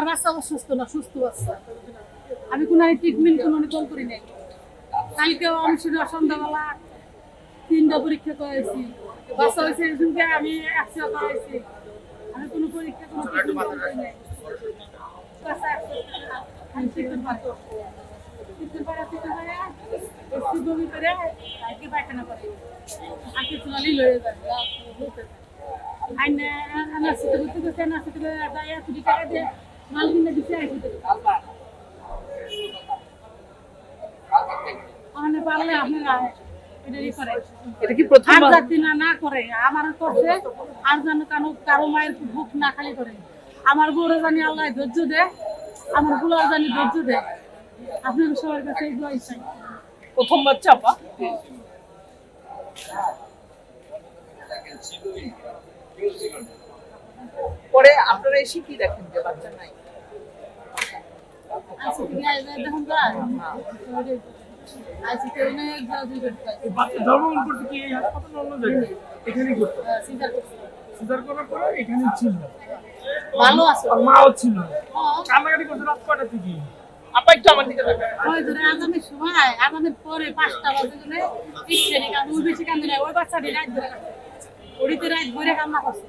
বাচ্চা অসুস্থ না, সুস্থ বাচ্চা। আমি কোনো ট্রিটমেন্ট কল করি নাই। কালকেও আমি শুধু সন্ধ্যাবেলা 3টা পরীক্ষা করাইছি। বাচ্চা হয়েছে এজনকে আমি 100 করাইছি। আমি কোনো পরীক্ষা কোনো ট্রিটমেন্ট করি নাই। বাচ্চা আমি ট্রিটমেন্ট পারতো। ট্রিটমেন্ট পারাতে পারে একটু বমি করে আগে পায়খানা করে। আগে চলালি লয়ে যায়। আইনে আনা সিতে করতে না সিতে দায়া 2 টাকা দিয়ে মাল কিনে দিতে আইছি। আমাদের পারলে আপনারা এটাই করে। এটা কি প্রথম আর জাতি না করে আমার করছে আর যেন কারো মায়ের বুক না খালি করে। আমার বউরে জানি আল্লাহ ধৈর্য দে, আমার গুলার জানি ধৈর্য দে। আপনাদের সবার কাছে এই দোয়াই চাই। প্রথম বাচ্চা আপা? পরে আপনারা এসে কি দেখেন যে বাচ্চা নাই? আচ্ছা ঠিক আছে দেখুন তো আজকে কেউ নেই বাচ্চা জন্মগ্রহণ করতে কি এই হাসপাতালে অন্য জায়গায় এখানেই করতে সিজার করছে। সিজার করার পরে এখানেই ছিল, ভালো আছে। আর মাও ছিল। কান্নাকাটি করতে রাত কয়টা থেকে? আপা একটু আমার দিকে তাকান। ওই ধরে আগামী সময় আগামীর পরে 5টা বাজে গেলে বেশি কান্দে না, ওই বাচ্চাটি রাত ধরে ওড়িতে রাত ভরে কান্না করছে।